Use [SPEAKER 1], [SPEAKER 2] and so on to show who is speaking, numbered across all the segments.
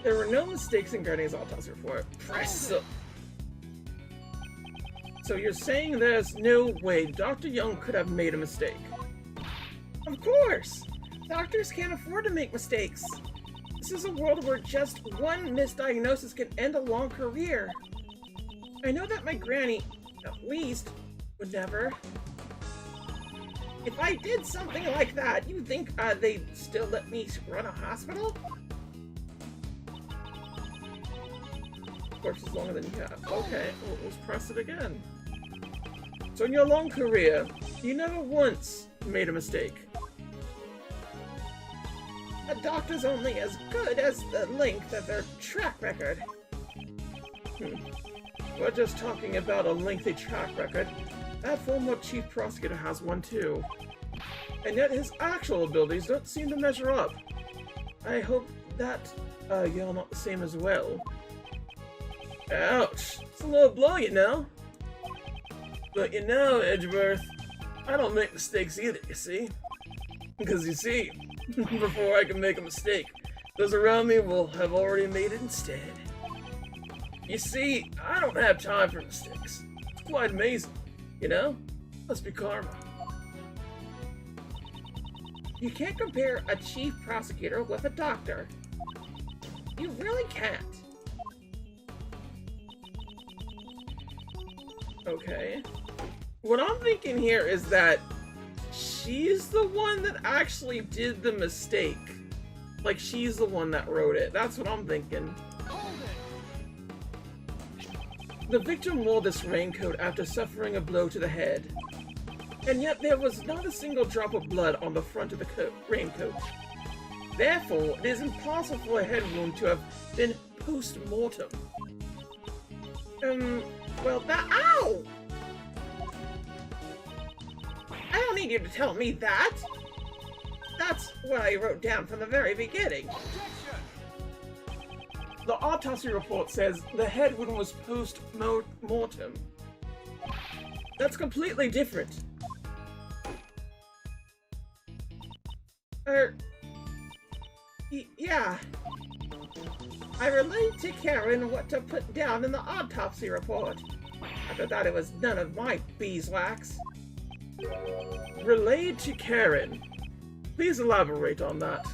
[SPEAKER 1] There were no mistakes in Guardian's autopsy report. So you're saying there's no way Dr. Young could have made a mistake? Of course! Doctors can't afford to make mistakes. This is a world where just one misdiagnosis can end a long career. I know that my granny, at least, would never. If I did something like that, you think they'd still let me run a hospital? Of course, it's longer than you have. Okay, well, let's press it again. So in your long career, you never once made a mistake. A doctor's only as good as the length of their track record. We're just talking about a lengthy track record. That former chief prosecutor has one too. And yet his actual abilities don't seem to measure up. I hope that you're not the same as well. Ouch! It's a low blow, you know? But you know, Edgeworth, I don't make mistakes either, you see? Because you see, before I can make a mistake, those around me will have already made it instead. You see, I don't have time for mistakes. It's quite amazing, you know? Must be karma. You can't compare a chief prosecutor with a doctor. You really can't. Okay. What I'm thinking here is that she's the one that actually did the mistake. Like, she's the one that wrote it. That's what I'm thinking. The victim wore this raincoat after suffering a blow to the head. And yet there was not a single drop of blood on the front of the raincoat. Therefore, it is impossible for a head wound to have been post-mortem. Well, ow! I don't need you to tell me that! That's what I wrote down from the very beginning. The autopsy report says the head wound was post-mortem. That's completely different. Yeah. I relayed to Karen what to put down in the autopsy report. After that, it was none of my beeswax. Relayed to Karen. Please elaborate on that.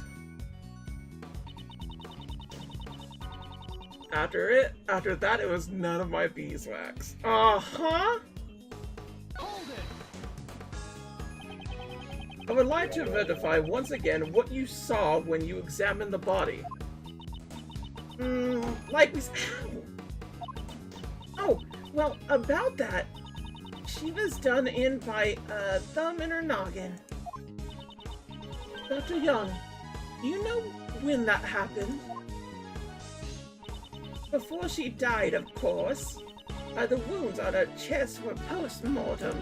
[SPEAKER 1] After that, it was none of my beeswax. Uh-huh. I would like to verify once again what you saw when you examined the body. Like we... Oh, well, about that, she was done in by a thumb in her noggin. Dr. Young, do you know when that happened? Before she died, of course. The wounds on her chest were post-mortem.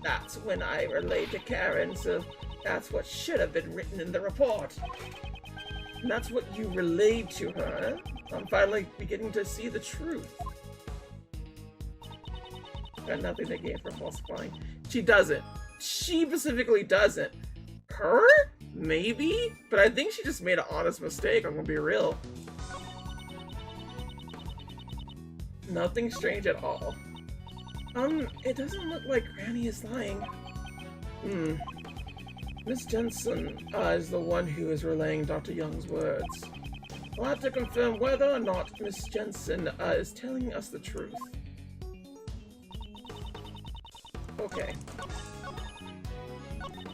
[SPEAKER 1] That's when I relayed to Karen, so that's what should have been written in the report. And that's what you relayed to her. I'm finally beginning to see the truth. Got nothing to gain from falsifying. She doesn't. She specifically doesn't. Her? Maybe? But I think she just made an honest mistake, I'm gonna be real. Nothing strange at all. It doesn't look like Granny is lying. Miss Jensen is the one who is relaying Dr. Young's words. I'll have to confirm whether or not Miss Jensen is telling us the truth. Okay.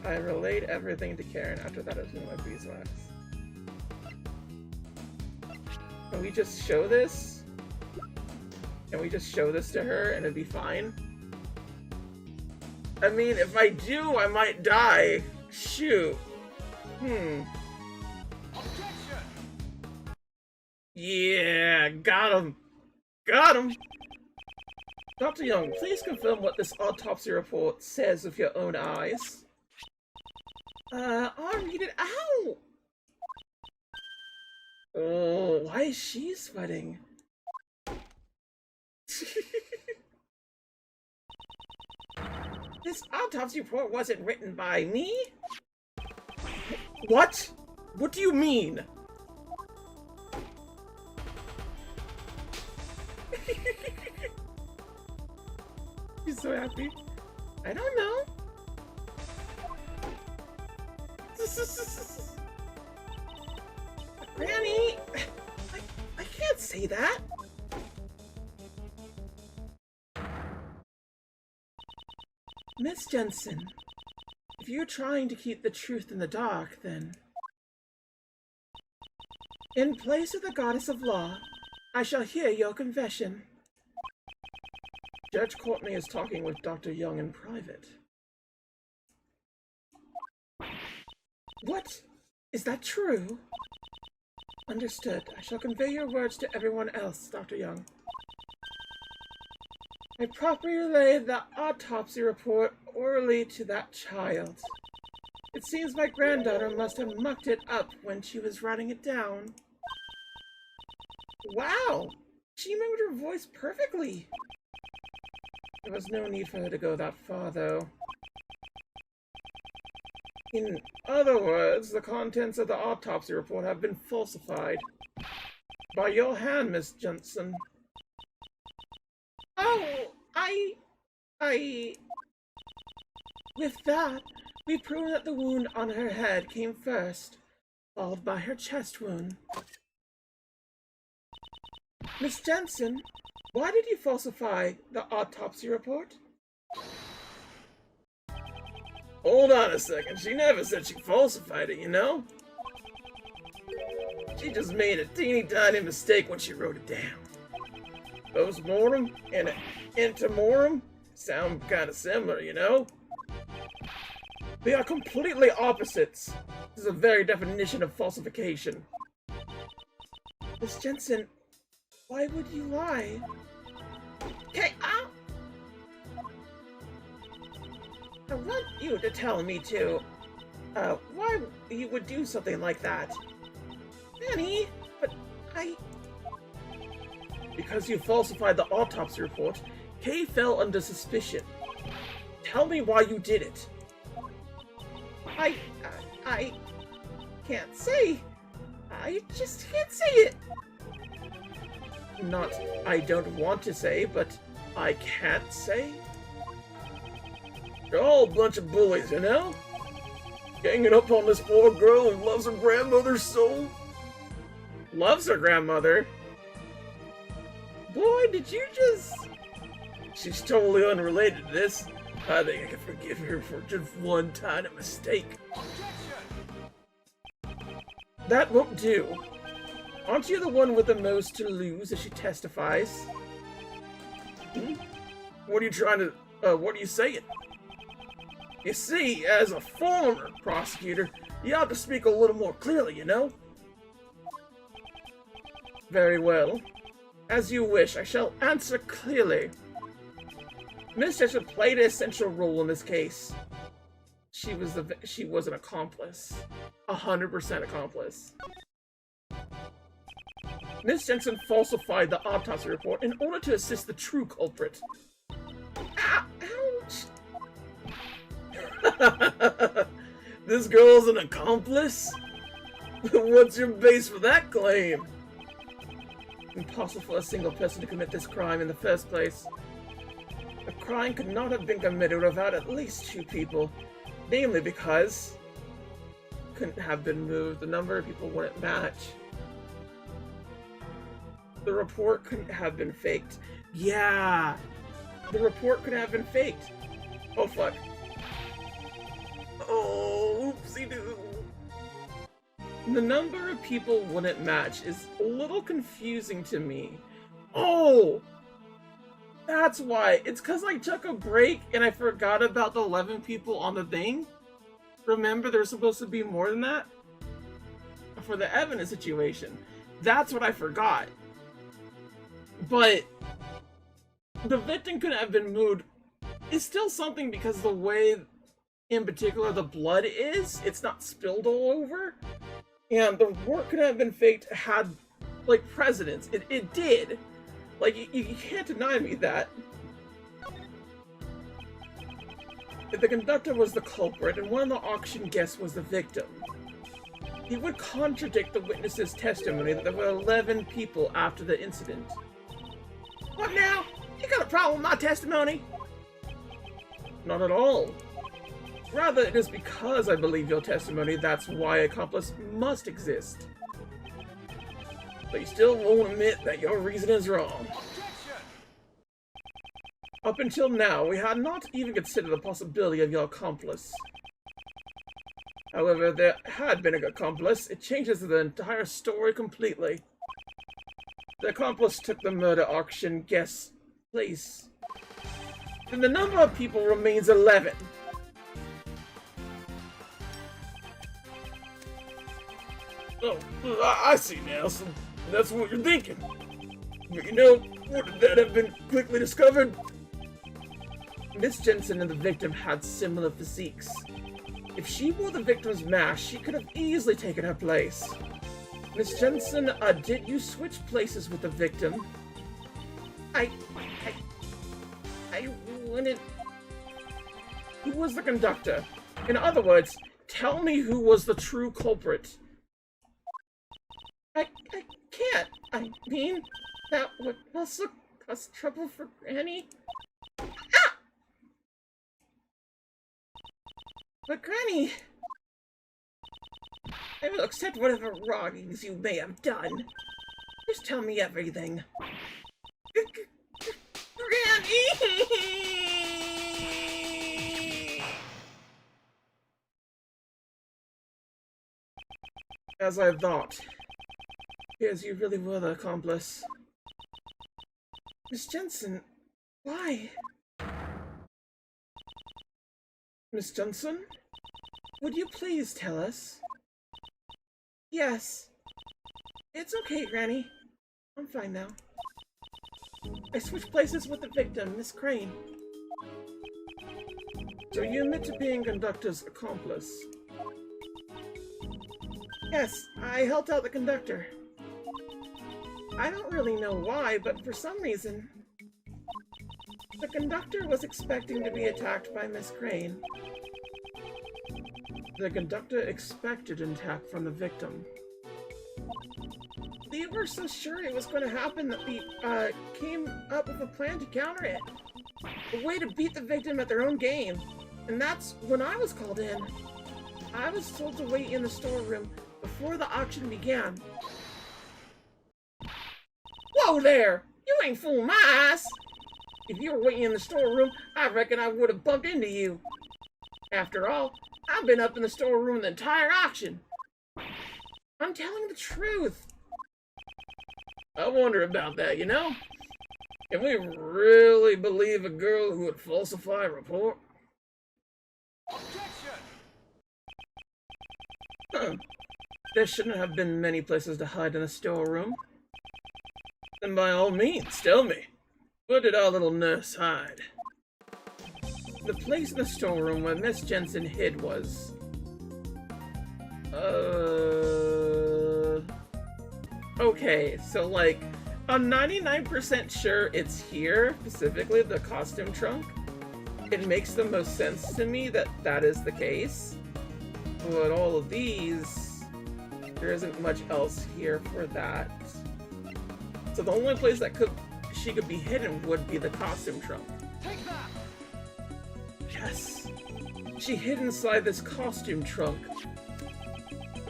[SPEAKER 1] I relayed everything to Karen. After that, it was one of my beeswax. Can we just show this? Can we just show this to her and it'd be fine? I mean, if I do, I might die. Shoot. Yeah, got him. Got him. Dr. Young, please confirm what this autopsy report says with your own eyes. I'll read it out. Oh, why is she sweating? This autopsy report wasn't written by me. What? What do you mean? She's so happy. I don't know. Granny, I can't say that. Miss Jensen, if you're trying to keep the truth in the dark, then... In place of the goddess of law, I shall hear your confession. Judge Courtney is talking with Dr. Young in private. What? Is that true? Understood. I shall convey your words to everyone else, Dr. Young. I properly relayed the autopsy report orally to that child. It seems my granddaughter must have mucked it up when she was writing it down. Wow! She remembered her voice perfectly. There was no need for her to go that far, though. In other words, the contents of the autopsy report have been falsified. By your hand, Miss Jensen. Oh, With that, we prove that the wound on her head came first, followed by her chest wound. Miss Jensen, why did you falsify the autopsy report? Hold on a second, she never said she falsified it, you know? She just made a teeny tiny mistake when she wrote it down. Post-mortem and intermortem sound kind of similar, you know? They are completely opposites. This is a very definition of falsification. Miss Jensen, why would you lie? Okay, I want you to tell me why you would do something like that. Annie, but Because you falsified the autopsy report, Kay fell under suspicion. Tell me why you did it. I can't say. I just can't say it. Not I don't want to say, but I can't say. You're all a bunch of bullies, you know? Ganging up on this poor girl who loves her grandmother so. Loves her grandmother? Boy, did you just... She's totally unrelated to this. I think I can forgive her for just one tiny mistake. That won't do. Aren't you the one with the most to lose as she testifies? What are you trying to... what are you saying? You see, as a former prosecutor, you ought to speak a little more clearly, you know? Very well. As you wish, I shall answer clearly. Miss Jensen played an essential role in this case. She was an accomplice. 100% accomplice. Miss Jensen falsified the autopsy report in order to assist the true culprit. Ouch! This girl's an accomplice? What's your base for that claim? Impossible for a single person to commit this crime in the first place. The crime could not have been committed without at least 2 people. Namely because... couldn't have been moved. The number of people wouldn't match. The report couldn't have been faked. Yeah! The report could have been faked. Oh fuck. Oh, oopsie-doo. The number of people wouldn't match is a little confusing to me. Oh! That's why. It's because I took a break and I forgot about the 11 people on the thing. Remember, there's supposed to be more than that? For the evidence situation. That's what I forgot. But the victim couldn't have been moved is still something because the way, in particular, the blood is, it's not spilled all over. And the work could have been faked had, like, precedence. It did. Like, you can't deny me that. If the conductor was the culprit and one of the auction guests was the victim, he would contradict the witness's testimony that there were 11 people after the incident. What now? You got a problem with my testimony? Not at all. Rather, it is because I believe your testimony that's why Accomplice must exist. But you still won't admit that your reason is wrong. Up until now, we had not even considered the possibility of your accomplice. However, there had been an accomplice. It changes the entire story completely. The accomplice took the murder auction guest place. And the number of people remains 11. Oh, I see now, so that's what you're thinking. But you know, would that have been quickly discovered? Miss Jensen and the victim had similar physiques. If she wore the victim's mask, she could have easily taken her place. Miss Jensen, did you switch places with the victim? I wouldn't... Who was the conductor? In other words, tell me who was the true culprit. I can't. I mean, that would also cause trouble for Granny. Ah! But Granny, I will accept whatever wrongings you may have done. Just tell me everything. Granny! As I thought. Yes, you really were the accomplice. Miss Jensen, why? Miss Jensen? Would you please tell us? Yes. It's okay, Granny. I'm fine now. I switched places with the victim, Miss Crane. So you admit to being conductor's accomplice? Yes, I helped out the conductor. I don't really know why, but for some reason, the conductor was expecting to be attacked by Miss Crane. The conductor expected an attack from the victim. We were so sure it was going to happen that we came up with a plan to counter it. A way to beat the victim at their own game. And that's when I was called in. I was told to wait in the storeroom before the auction began. Whoa there! You ain't fooling my ass! If you were waiting in the storeroom, I reckon I would have bumped into you. After all, I've been up in the storeroom the entire auction. I'm telling the truth. I wonder about that, you know? Can we really believe a girl who would falsify a report?
[SPEAKER 2] Objection!
[SPEAKER 1] Huh. There shouldn't have been many places to hide in a storeroom. Then by all means, tell me. Where did our little nurse hide? The place in the storeroom where Miss Jensen hid was... Okay, so like, I'm 99% sure it's here, specifically the costume trunk. It makes the most sense to me that that is the case. But all of these, there isn't much else here for that. So the only place that she could be hidden would be the costume trunk.
[SPEAKER 2] Take that!
[SPEAKER 1] Yes! She hid inside this costume trunk.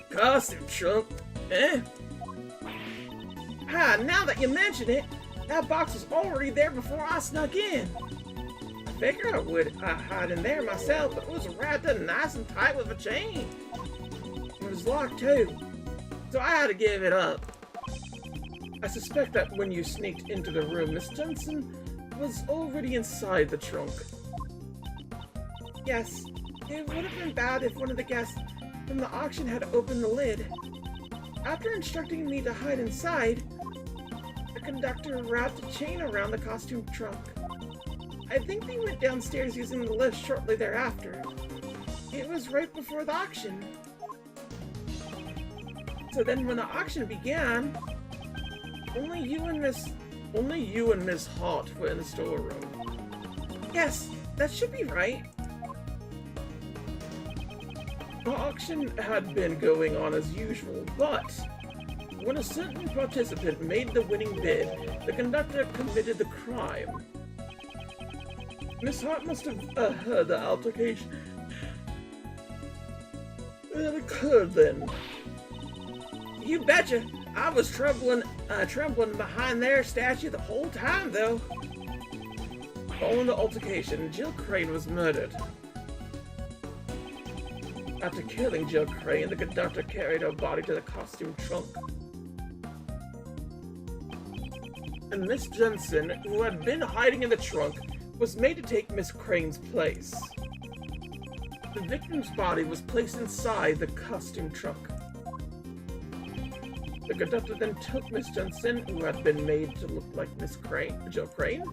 [SPEAKER 1] Costume trunk? Eh? Ah, now that you mention it, that box was already there before I snuck in. I figured I would hide in there myself, but it was wrapped up nice and tight with a chain. It was locked too, so I had to give it up. I suspect that when you sneaked into the room, Miss Jensen was already inside the trunk. Yes, it would have been bad if one of the guests from the auction had opened the lid. After instructing me to hide inside, the conductor wrapped a chain around the costume trunk. I think they went downstairs using the lift shortly thereafter. It was right before the auction. So then when the auction began, only you and Miss Hart were in the storeroom. Yes, that should be right. The auction had been going on as usual, but When a certain participant made the winning bid, the conductor committed the crime. Miss Hart must have heard the altercation that occurred then. You betcha! I was trembling behind their statue the whole time, though. Following the altercation, Jill Crane was murdered. After killing Jill Crane, the conductor carried her body to the costume trunk. And Miss Jensen, who had been hiding in the trunk, was made to take Miss Crane's place. The victim's body was placed inside the costume trunk. The conductor then took Miss Jensen, who had been made to look like Miss Crane, Jill Crane,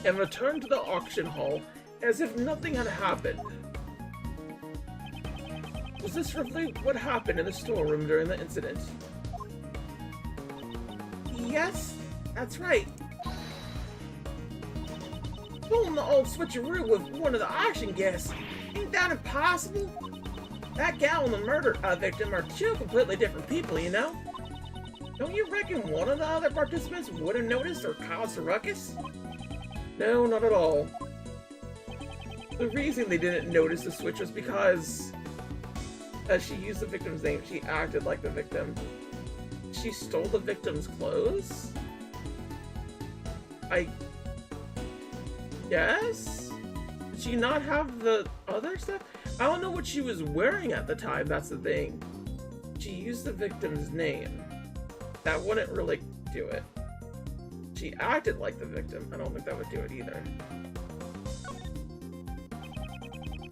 [SPEAKER 1] and returned to the auction hall as if nothing had happened. Was this roughly what happened in the storeroom during the incident? Yes, that's right. Pulling the old switcheroo with one of the auction guests. Ain't that impossible? That gal and the murder victim are two completely different people, you know? Don't you reckon one of the other participants would have noticed or caused a ruckus? No, not at all. The reason they didn't notice the switch was because as she used the victim's name, she acted like the victim. She stole the victim's clothes? I guess? Did she not have the other stuff? I don't know what she was wearing at the time, that's the thing. She used the victim's name. That wouldn't really do it. She acted like the victim. I don't think that would do it either.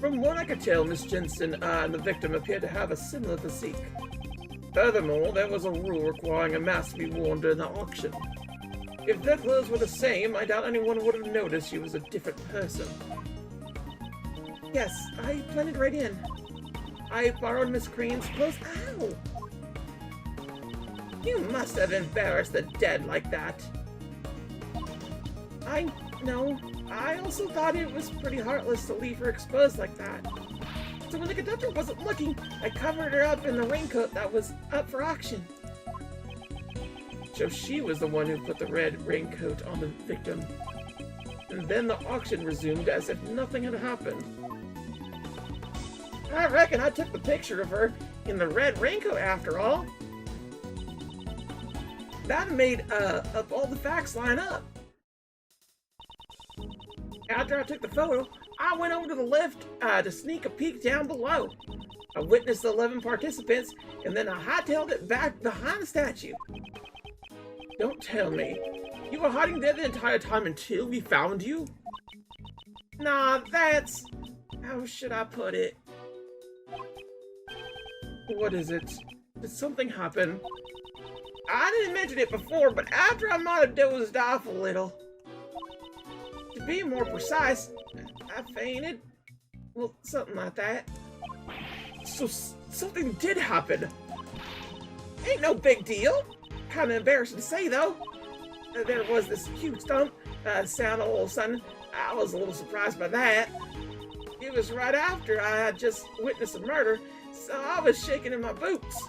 [SPEAKER 1] From what I could tell, Miss Jensen and the victim appeared to have a similar physique. Furthermore, there was a rule requiring a mask to be worn during the auction. If their clothes were the same, I doubt anyone would have noticed she was a different person. Yes, I blended right in. I borrowed Miss Crane's clothes. Ow! You must have embarrassed the dead like that. I know. I also thought it was pretty heartless to leave her exposed like that. So when the conductor wasn't looking, I covered her up in the raincoat that was up for auction. So she was the one who put the red raincoat on the victim. And then the auction resumed as if nothing had happened. I reckon I took the picture of her in the red raincoat after all. That made up all the facts line up. After I took the photo, I went over to the lift to sneak a peek down below. I witnessed the 11 participants, and then I hightailed it back behind the statue. Don't tell me. You were hiding there the entire time until we found you? Nah, that's... how should I put it? What is it? Did something happen? I didn't mention it before, but after I might have dozed off a little. To be more precise, I fainted. Well, something like that. So, something did happen. Ain't no big deal. Kinda embarrassing to say, though. There was this huge thump sound all of a sudden. I was a little surprised by that. It was right after I had just witnessed a murder, so I was shaking in my boots.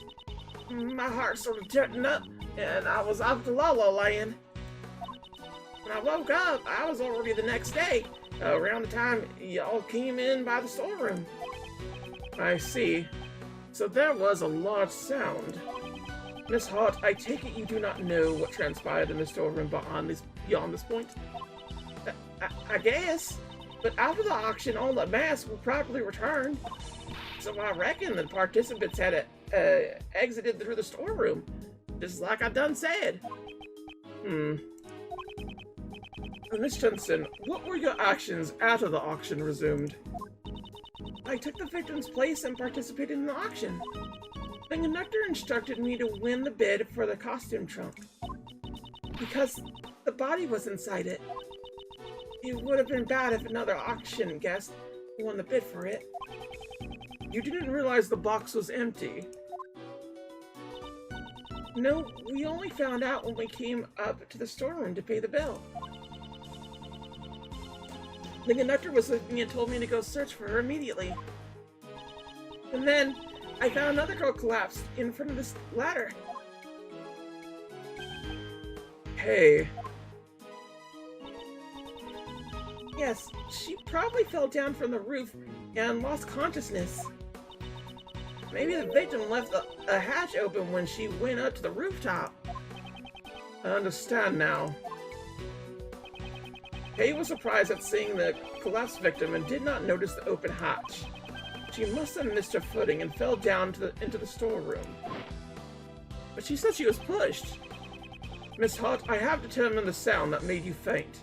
[SPEAKER 1] My heart sort of tightened up, and I was off to La La Land. When I woke up, I was already the next day, around the time y'all came in by the storeroom. I see. So there was a large sound. Miss Hart, I take it you do not know what transpired in the storeroom beyond this point? I guess. But after the auction, all the masks were properly returned. So I reckon the participants had exited through the storeroom, just like I done said. Miss Jensen, what were your actions after the auction resumed? I took the victim's place and participated in the auction. The conductor instructed me to win the bid for the costume trunk. Because the body was inside it. It would have been bad if another auction guest won the bid for it. You didn't realize the box was empty. No, we only found out when we came up to the storeroom to pay the bill. The conductor was with me and told me to go search for her immediately. And then, I found another girl collapsed in front of this ladder. Hey. Yes, she probably fell down from the roof and lost consciousness. Maybe the victim left a hatch open when she went up to the rooftop. I understand now. Kay was surprised at seeing the collapsed victim and did not notice the open hatch. She must have missed her footing and fell down into the storeroom. But she said she was pushed. Miss Hart, I have determined the sound that made you faint.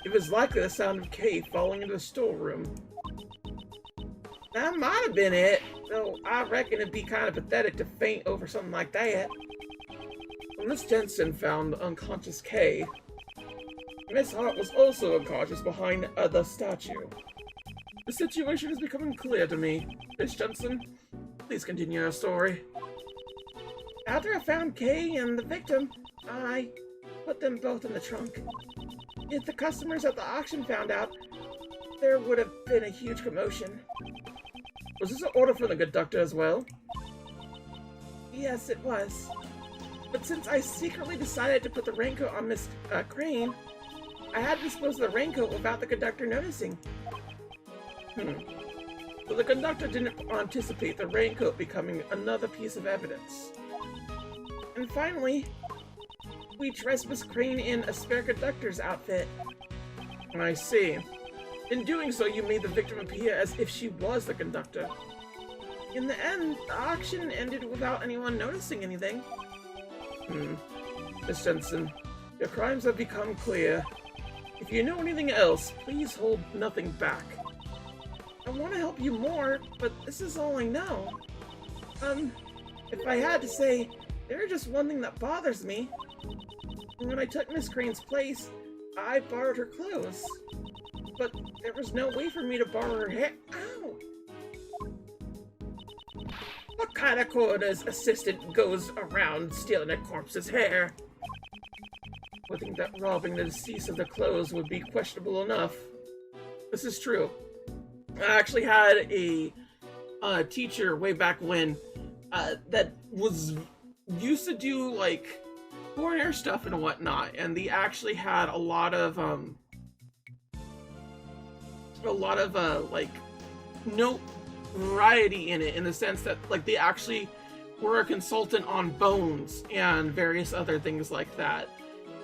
[SPEAKER 1] It was likely the sound of Kay falling into the storeroom. That might have been it, though I reckon it'd be kind of pathetic to faint over something like that. Well, Miss Jensen found the unconscious Kay. Miss Hart was also unconscious behind the statue. The situation is becoming clear to me. Miss Jensen, please continue your story. After I found Kay and the victim, I put them both in the trunk. If the customers at the auction found out, there would have been a huge commotion. Was this an order from the conductor as well? Yes, it was. But since I secretly decided to put the raincoat on Miss Crane, I had to dispose of the raincoat without the conductor noticing. So the conductor didn't anticipate the raincoat becoming another piece of evidence. And finally, we dressed Miss Crane in a spare conductor's outfit. I see. In doing so, you made the victim appear as if she was the conductor. In the end, the auction ended without anyone noticing anything. Miss Jensen, your crimes have become clear. If you know anything else, please hold nothing back. I want to help you more, but this is all I know. If I had to say, there's just one thing that bothers me. When I took Miss Crane's place, I borrowed her clothes. But there was no way for me to borrow her hair. Ow! What kind of quarters assistant goes around stealing a corpse's hair? I think that robbing the deceased of the clothes would be questionable enough. This is true. I actually had a teacher way back when that was used to do like foreign stuff and whatnot, and they actually had a lot of like note variety in it, in the sense that like they actually were a consultant on bones and various other things like that.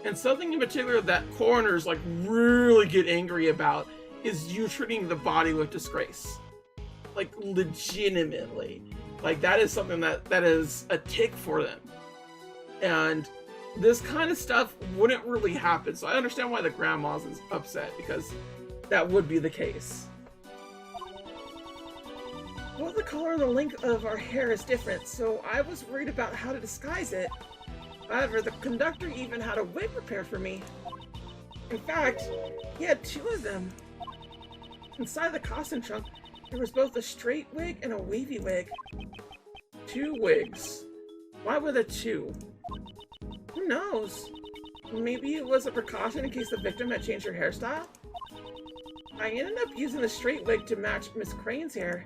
[SPEAKER 1] And something in particular that coroners like really get angry about is you treating the body with disgrace. Like legitimately. Like that is something that is a tick for them. And this kind of stuff wouldn't really happen. So I understand why the grandma's is upset, because that would be the case. Well, the color and the length of our hair is different, so I was worried about how to disguise it. However, the conductor even had a wig prepared for me. In fact, he had two of them. Inside the costume trunk, there was both a straight wig and a wavy wig. Two wigs. Why were there two? Who knows? Maybe it was a precaution in case the victim had changed her hairstyle? I ended up using the straight wig to match Miss Crane's hair.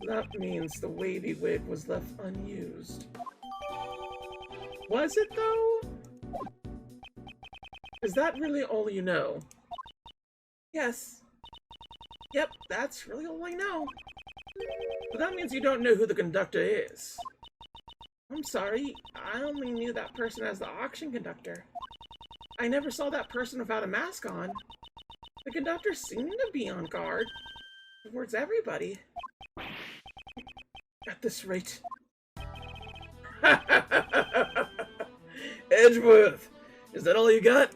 [SPEAKER 1] That means the wavy wig was left unused. Was it though? Is that really all you know? Yes. Yep, that's really all I know. But that means you don't know who the conductor is. I'm sorry, I only knew that person as the auction conductor. I never saw that person without a mask on. The conductor seemed to be on guard towards everybody. At this rate. Edgeworth! Is that all you got?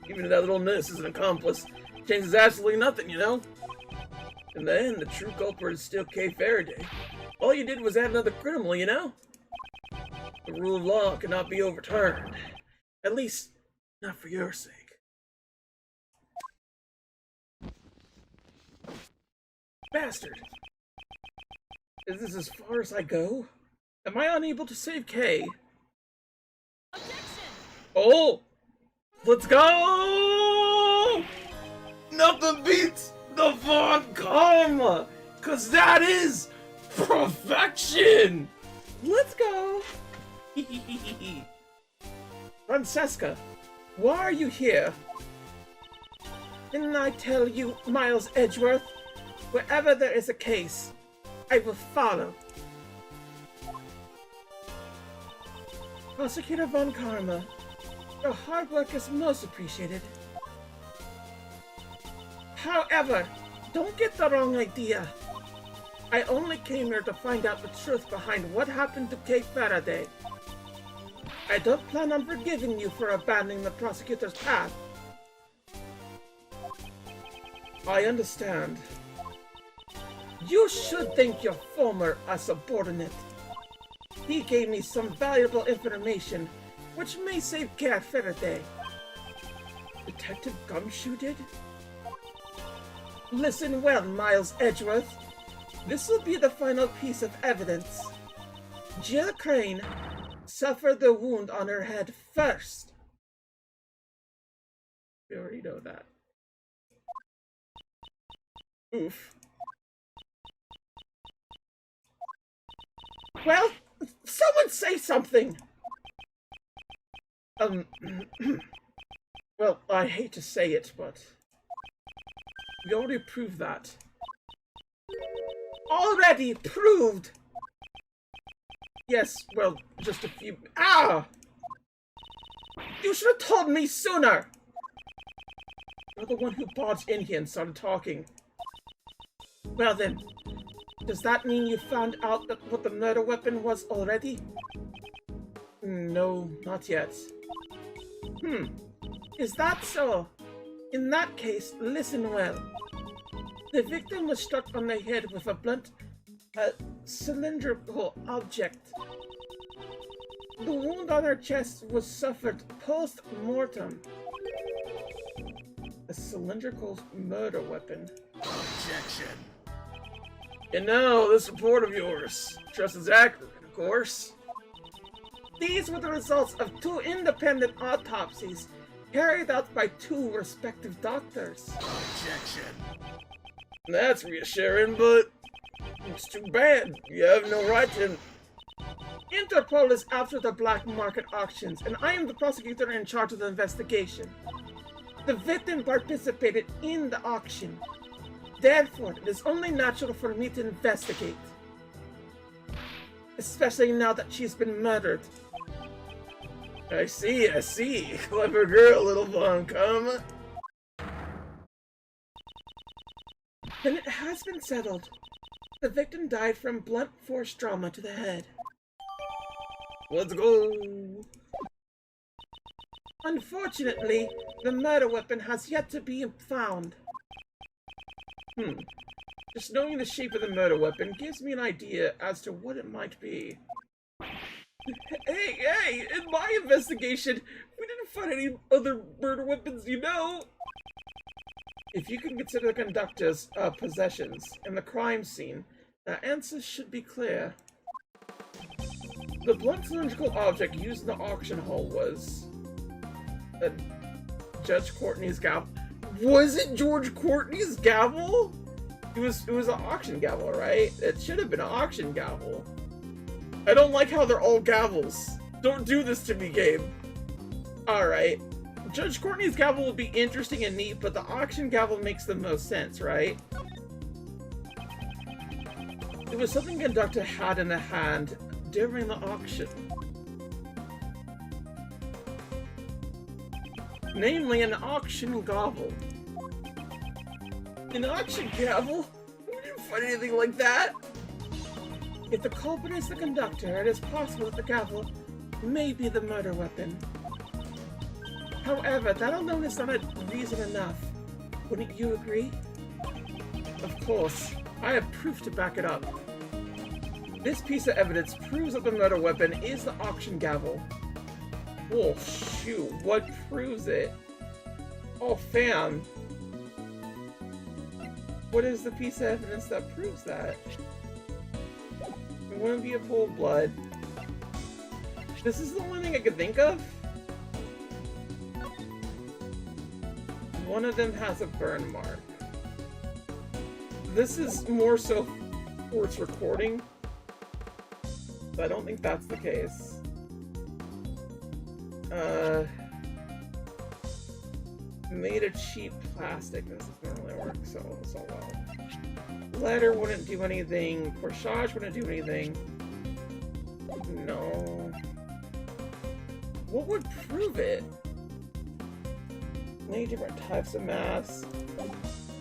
[SPEAKER 1] Even if that little nurse is an accomplice, changes absolutely nothing, you know? In the end, the true culprit is still Kay Faraday. All you did was add another criminal, you know? The rule of law cannot be overturned. At least, not for your sake. Bastard! Is this as far as I go? Am I unable to save Kay?
[SPEAKER 2] Objection!
[SPEAKER 1] Oh! Let's go! Nothing beats the Von Karma! 'Cause that is perfection!
[SPEAKER 3] Let's go!
[SPEAKER 1] Francesca, why are you here?
[SPEAKER 3] Didn't I tell you, Miles Edgeworth? Wherever there is a case, I will follow. Prosecutor Von Karma, your hard work is most appreciated. However, don't get the wrong idea. I only came here to find out the truth behind what happened to Kate Faraday. I don't plan on forgiving you for abandoning the prosecutor's path.
[SPEAKER 1] I understand.
[SPEAKER 3] You should thank your former subordinate. He gave me some valuable information, which may save Kate Faraday.
[SPEAKER 1] Detective Gumshoe did?
[SPEAKER 3] Listen well, Miles Edgeworth. This will be the final piece of evidence. Jill Crane suffered the wound on her head first.
[SPEAKER 1] We already know that. Oof.
[SPEAKER 3] Well, someone say something!
[SPEAKER 1] Well, I hate to say it, but we already proved that.
[SPEAKER 3] Already proved!
[SPEAKER 1] Yes, well, just a few. Ah!
[SPEAKER 3] You should have told me sooner!
[SPEAKER 1] You're the one who barged in here and started talking.
[SPEAKER 3] Well then, does that mean you found out that what the murder weapon was already?
[SPEAKER 1] No, not yet.
[SPEAKER 3] Is that so? In that case, listen well. The victim was struck on the head with a blunt, cylindrical object. The wound on her chest was suffered post-mortem.
[SPEAKER 1] A cylindrical murder weapon.
[SPEAKER 4] Objection.
[SPEAKER 1] And now, this report of yours. Trust is accurate, of course.
[SPEAKER 3] These were the results of 2 independent autopsies carried out by 2 respective doctors.
[SPEAKER 4] Objection.
[SPEAKER 1] That's reassuring, but it's too bad. You have no right to.
[SPEAKER 3] Interpol is after the black market auctions, and I am the prosecutor in charge of the investigation. The victim participated in the auction. Therefore, it is only natural for me to investigate. Especially now that she's been murdered.
[SPEAKER 1] I see, I see. Clever girl, little Von Karma.
[SPEAKER 3] Then it has been settled. The victim died from blunt force trauma to the head.
[SPEAKER 1] Let's go.
[SPEAKER 3] Unfortunately, the murder weapon has yet to be found.
[SPEAKER 1] Just knowing the shape of the murder weapon gives me an idea as to what it might be. Hey, in my investigation, we didn't find any other murder weapons, you know? If you can consider the conductor's possessions in the crime scene, the answer should be clear. The blunt cylindrical object used in the auction hall was Judge Courtney's gavel. Was it George Courtney's gavel? It was an auction gavel, right? It should have been an auction gavel. I don't like how they're all gavels. Don't do this to me, game. Alright. Judge Courtney's gavel would be interesting and neat, but the auction gavel makes the most sense, right? It was something the conductor had in the hand during the auction. Namely, an auction gavel. An auction gavel? We didn't find anything like that!
[SPEAKER 3] If the culprit is the conductor, it is possible that the gavel may be the murder weapon. However, that alone is not a reason enough. Wouldn't you agree?
[SPEAKER 1] Of course. I have proof to back it up. This piece of evidence proves that the murder weapon is the auction gavel. Oh, shoot. What proves it? Oh, fam. What is the piece of evidence that proves that? It wouldn't be a pool of blood. This is the only thing I could think of? One of them has a burn mark. This is more so for its recording. But I don't think that's the case. Made of cheap plastic. This doesn't really work so well. Letter wouldn't do anything. Corsage wouldn't do anything. No. What would prove it? Many different types of masks.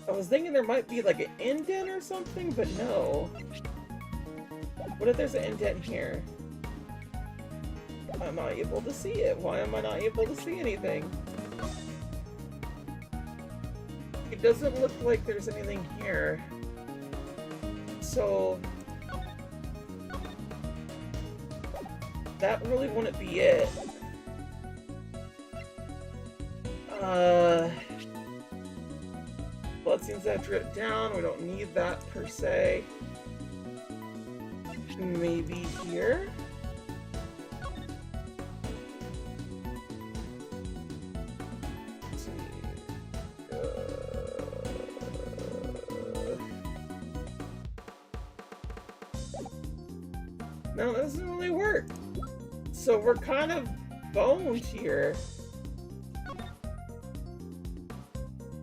[SPEAKER 1] I was thinking there might be like an indent or something, but no. What if there's an indent here? I'm not able to see it. Why am I not able to see anything? It doesn't look like there's anything here. So that really wouldn't be it. Blood seems to have dripped down. We don't need that per se. Maybe here? Let's see. No, that doesn't really work. So we're kind of boned here.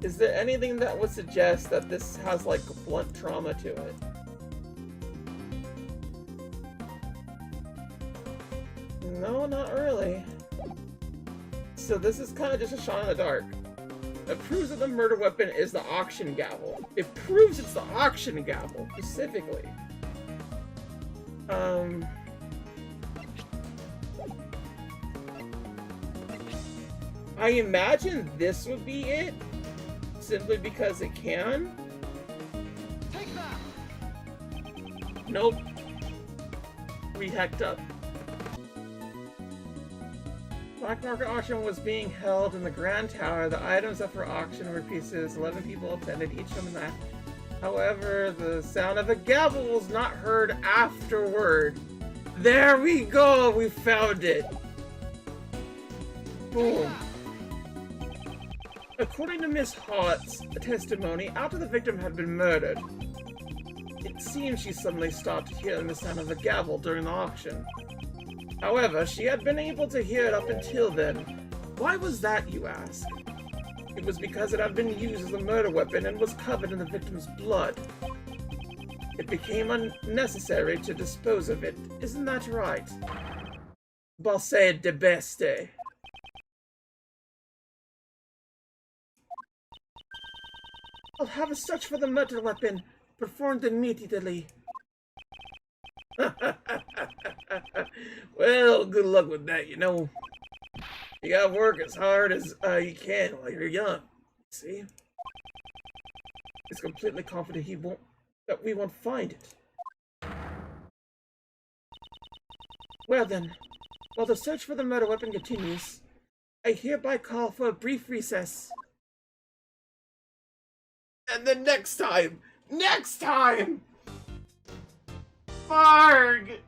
[SPEAKER 1] Is there anything that would suggest that this has like blunt trauma to it? No, not really. So this is kind of just a shot in the dark. It proves that the murder weapon is the auction gavel. It proves it's the auction gavel, specifically. I imagine this would be it, simply because it can.
[SPEAKER 4] Take that!
[SPEAKER 1] Nope. We hacked up. Black market auction was being held in the Grand Tower. The items up for auction were pieces. 11 people attended, each of them that. However, the sound of a gavel was not heard afterward. There we go! We found it! Boom. According to Miss Hart's testimony, after the victim had been murdered, it seems she suddenly stopped hearing the sound of the gavel during the auction. However, she had been able to hear it up until then. Why was that, you ask? It was because it had been used as a murder weapon and was covered in the victim's blood. It became unnecessary to dispose of it. Isn't that right? Bosse de beste. I'll have a search for the murder weapon performed immediately. Well, good luck with that, you know. You gotta work as hard as you can while you're young. See? He's completely confident that we won't find it. Well then, while the search for the murder weapon continues, I hereby call for a brief recess. And then next time! Farg!